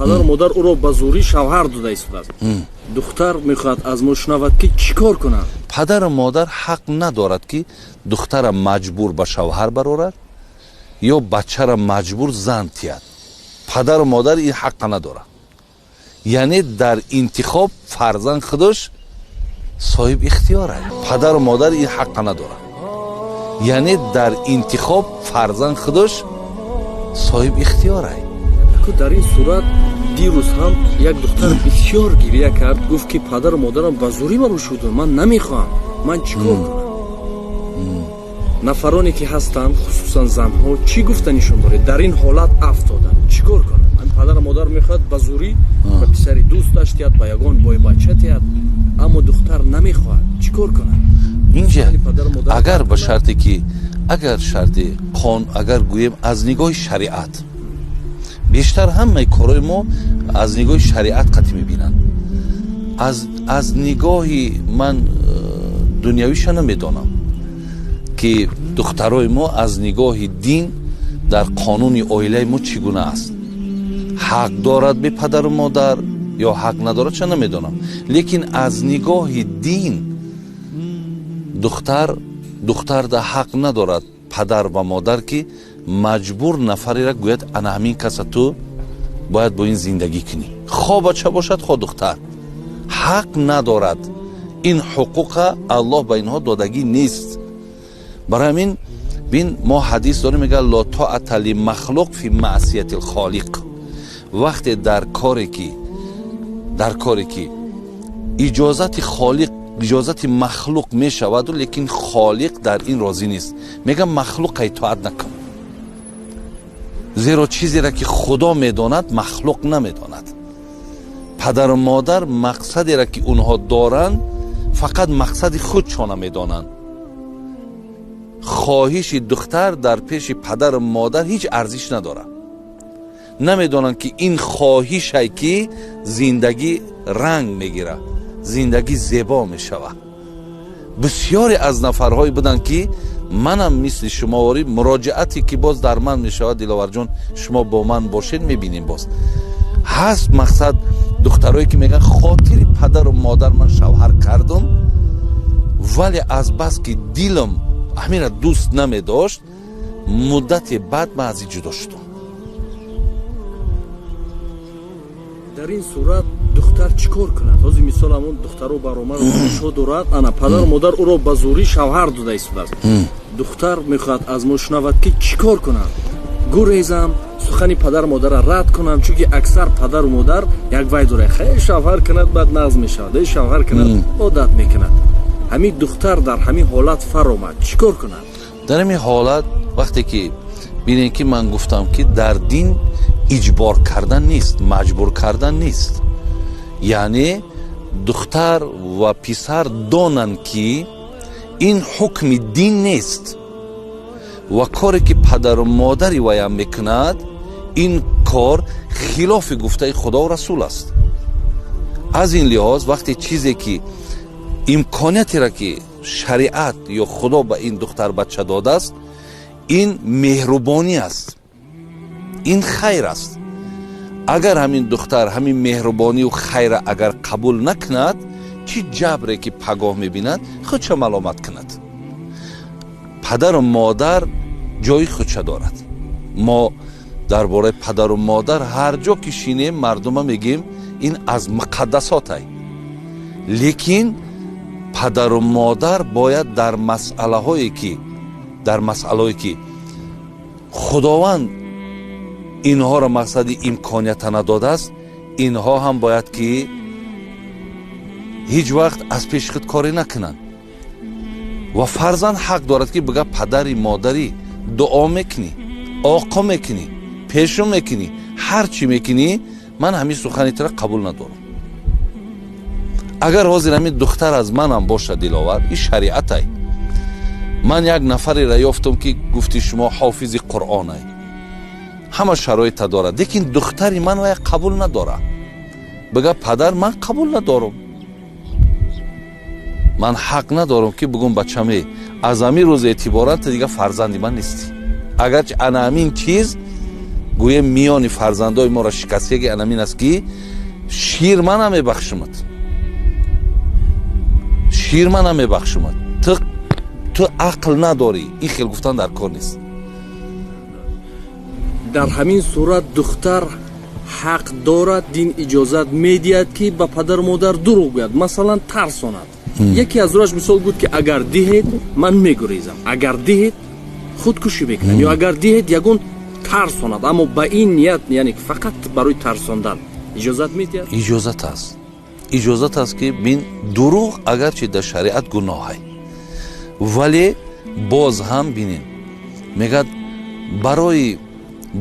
падару модар ӯро ба зӯрӣ шавҳар дода истодааст. духтар мехоҳад аз мо шунавад ки чӣ кор кунад. падару модар ҳақ надорад ки духтара маҷбур ба шавҳар барорад ё бачара маҷбур зан тияд. падару модар ин ҳаққа надорад. яъне дар интихоб фарзанд худаш соҳиб ихтиёр аст. падару модар ин ҳаққа надорад. яъне дар интихоб фарзанд худаш соҳиб ихтиёр аст. дар ин сурат дирӯз ҳам як духтар бисёр гирия кард, гуфт ки падару модарам ба зӯрӣ маро шуданд, ман намехоҳам, ман чӣ кор кунам? нафароне ки ҳастанд, хусусан занҳо, чӣ гуфтанишон доред? дар ин ҳолат афтоданд, чӣ кор кунанд? падару модар мехоҳад ба зӯрӣ ба писари дӯсташ тиҳад, ба ягон бойбача тиҳад, аммо духтар намехоҳад, чӣ кор кунад? инҷа агар ба шарте ки агар шарти қон агар гӯем аз нигоҳи шариат, бештар ҳамаи корои мо аз нигоҳи шариат қатъи мебинанд. аз нигоҳи ман дунявиша намедонам ки духтарои мо аз нигоҳи дин дар қонуни оилаи мо чӣ гуна аст. ҳақ дорад бе падару модар ё ҳақ надорад ча намедонам, лекин аз нигоҳи дин духтар да ҳақ надорад падар ва модар ки маҷбур нафареро гӯяд ана ҳамин каса ту бояд бо ин зиндагӣ кунӣ, хо бача бошад хо духтар. ҳақ надорад. ин ҳуқуқа аллоҳ ба инҳо додагӣ нест. барои ҳамин бин мо ҳадис дорем мегӯяд ло тоата ли махлуқ фи маъсияти лхолиқ. вақте дар коре ки иҷозати холиқ иҷозати махлуқ мешаваду лекин холиқ дар ин розӣ нест, мегӯям махлуқа итоат накун. зеро чизеро ки худо медонад махлуқ намедонад. падару модар мақсадеро ки онҳо доранд фақат мақсади худшона медонанд. хоҳиши духтар дар пеши падару модар ҳеҷ арзиш надорад. намедонанд ки ин хоҳишай ки зиндагӣ ранг мегирад, зиндагӣ зебо мешавад. бисёре аз нафарҳое буданд ки манам мисли шумовори муроҷиате ки боз дар ман мешавад. диловарҷон шумо бо ман бошед мебинем боз ҳаст мақсад духтарое ки мегӯянд хотири падару модар ман шавҳар кардам, вале аз бас ки дилам ҳамира дӯст намедошт, муддате баъд ман аз ин ҷудо шудам. дар ин сурат духтар чӣ кор кунад? ҳозир мисол ҳамон духтаро баромаро шо дорад, ана падару модар ӯро ба зӯрӣ шавҳар дода истодааст. духтар мехоҳад аз мо шунавад ки чӣ кор кунад? гурезам, сухани падару модарро рад кунам, чунки аксар падару модар як вай дорад, хеле шавҳар кунад баъд нағз мешавад, шавҳар кунад одат мекунад. ҳамин духтар дар ҳамин ҳолат фаромад, чӣ кор кунад? дар ҳамин ҳолат вақте ки бинем ки ман гуфтам ки дар дин иҷбор кардан нест, маҷбур кардан нест. яъне духтар ва писар донанд ки ин ҳукми дин нест ва коре ки падару модари ваям мекунад, ин кор хилофи гуфтаи худо ва расул аст. аз ин лиҳоз вақте чизе ки имкониятеро ки шариат ё худо ба ин духтар бача додааст, ин меҳрубонӣ аст, ин хайр аст. агар ҳамин духтар ҳамин меҳрубонию хайра агар қабул накунад, чӣ ҷабре ки пагоҳ мебинад худша маломат кунад. падару модар ҷои худша дорад. мо дар бораи падару модар ҳар ҷо ки шинем мардума мегӯем ин аз муқаддасотай, лекин падару модар бояд дар масъалаҳое ки худованд инҳоро мақсади имконията надодааст, инҳо ҳам бояд ки ҳеҷ вақт аз пеши худ коре накунанд. ва фарзанд ҳақ дорад ки бигӯяд падари модари дуо мекунӣ, оқо мекунӣ, пешум мекунӣ, ҳар чӣ мекунӣ, ман ҳамин суханитро қабул надорам. агар ҳозир ҳамин духтар аз манам бошад диловар, ин шариатай. ман як нафареро ёфтам ки гуфти шумо ҳофизи қуръонай, ҳама шароита дорад, лекин духтари ман вая қабул надорад. бигӯяд падар ман қабул надорам, ман ҳақ надорам ки бигӯм бачаме аз ҳамин рӯз эътиборан ту дигар фарзанди ман нестӣ. агарчи ана ҳамин чиз گویم میانی فرزندای ما را شکستگی انامین است که شیر من هم بخشمت، شیر من هم بخشمت. تو عقل نداری. این خیلی گفتن در کار نیست. در همین صورت دختر حق دارد دین اجازت میدهد که به پدر و مادر دروغ گوید، مثلا ترساند. یکی از راش مثال گفت که اگر دهید من میگریزم، اگر دهید خودکشی میکنم، یا اگر دهید یگون ترساند. اما به این نیت، یعنی فقط برای ترساندن اجازت میدهد. اجازت است که بین دروغ اگرچه در شریعت گناه است، ولی باز هم بینین میگد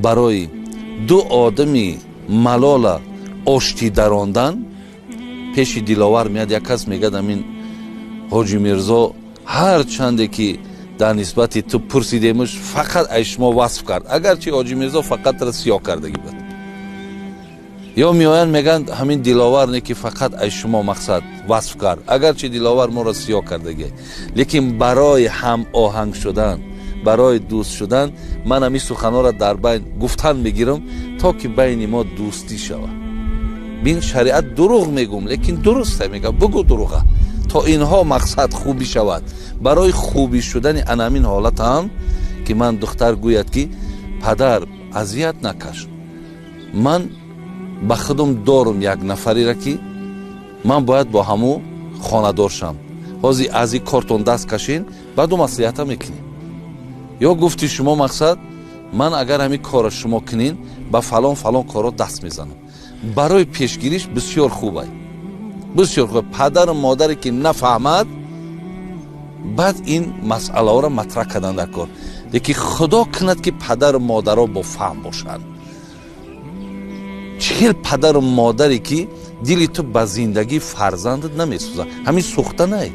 برای دو آدمی ملالا آشتی دراندن پیش دلاور میاد. یک کس میگد امین حاجی میرزا هر چنده که در نسبت تو پرسیدیمش فقط ایشما وصف کرد، اگرچه حاجی میرزا فقط را سیاه کردگی بود. یا میآیند میگن همین دلاور نه که فقط ایشما مقصد وصف کرد، اگرچه دلاور ما را سیاه کردگی، لیکن برای هم آهنگ شدن، برای دوست شدن من همین سخنها را در بین گفتن میگیرم تا که بین ما دوستی شود. بین شریعت دروغ میگم لیکن درسته، میگم بگو دروغه تا اینها مقصد خوبی شود. برای خوبی شدن انامین حالت هم که من دختر گوید که پدر اذیت نکش، من به خودم دارم یک نفری را که من باید با همو خانه‌دار شم، حاضی از این کارتون دست کشین بعد مصلحت میکنین. یا گفتی شما مقصد من اگر همین کار شما کنین با فلان کارا دست میزنم. برای پیشگیریش بسیار خوبه، بسیار خوبه. پدر و مادری که نفهمد بعد این مسئله ها را مطرح کردن در کار، لیکن خدا کند که پدر و مادر ها با فهم باشند. چهل پدر و مادری که دلی تو به زندگی فرزندت نمیسوزه، همین سوخته نه،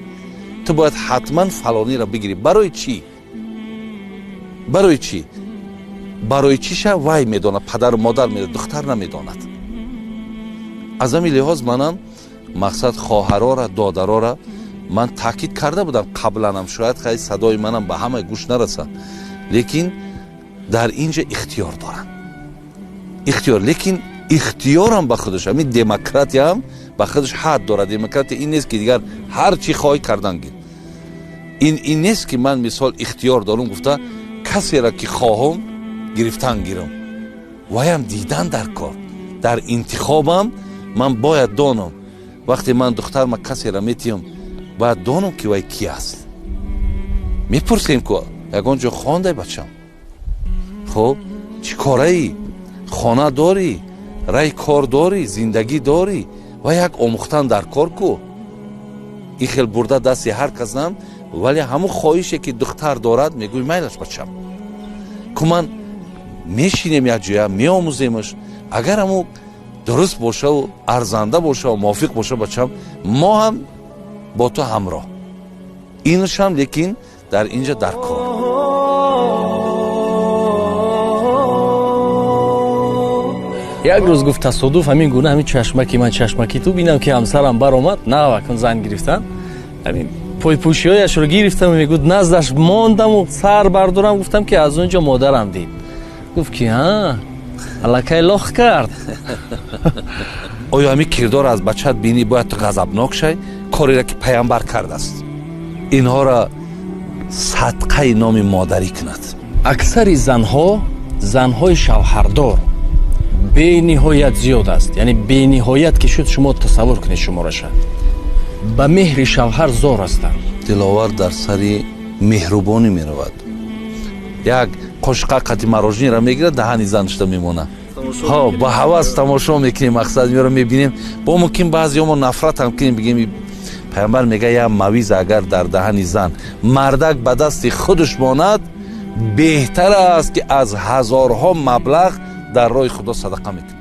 تو باید حتما فلانی را بگیری. برای چی؟ برای چیشه وای میدونه، پدر و مادر میدونه، دختر نمیداند. از همین لحاظ منم مقصد خواهرها را دادرها را من تاکید کرده بودم قبلا هم، شاید خیلی صدای منم به همه گوش نرسد، لیکن در اینجا اختیار دارن، اختیار. لیکن اختیار هم به خودش، همین دموکراتی هم به خودش حد داره. دموکراتی این نیست که دیگر هر چی خواهی کردن گیر. این نیست که من مثال اختیار دارم گفته کسی را که خواهم گرفتن گیرم، وایم دیدن در کار، در انتخابم من باید دانم. وقتی من دختر ما کسی را میتیم باید دانم که وای کی است. میپرسیم که یگان جا خوانده بچم، خب چی کاره ای؟ خانه داری؟ رای کار داری؟ زندگی داری؟ و یک آموختن در کار کو. این خیلی برده دستی هر کس نم، ولی همون خواهیشه که دختر دارد میگوی میلش بچم که من میشینیم یک جایی میاموزیمش، اگر همون درست باشه و ارزنده باشه و موافق باشه بچم ما هم با تو همراه. اینش هم لیکن در اینجا در کار. یک روز گفت تصادف همین گونه همین چشمکی من چشمکی تو بینم که همسرم بر اومد، نه وکن زن گرفتن، همین پای پوشیایش رو گرفتم و میگود نزدش ماندم و سر بردارم، گفتم که از اونجا مادرم دید. گفت که ها الکای لخ کرد. آیا همین کردار از بچت بینی باید تو غضبناک شای؟ کاری را که پیامبر کرده است اینها را صدقه نام مادری کند. اکثر زنهای شوهردار به نهایت زیاد است، یعنی به نهایت که شد شما تصور کنید شما را شد به مهر شوهر زار هستند. دلاور در سری مهربانی می رود، یک قشقه قطی مراجنی را میگیره دهانی زنشتا میمونه، ها با حواس تماشا میکنیم، مقصد می رو میبینیم. با ممکن بعضی ما نفرت هم کنیم، بگیم پیامبر میگه یا مویز اگر در دهانی زن مردک به دست خودش ماند بهتر است که از هزارها مبلغ در راه خدا صدقه میکنه.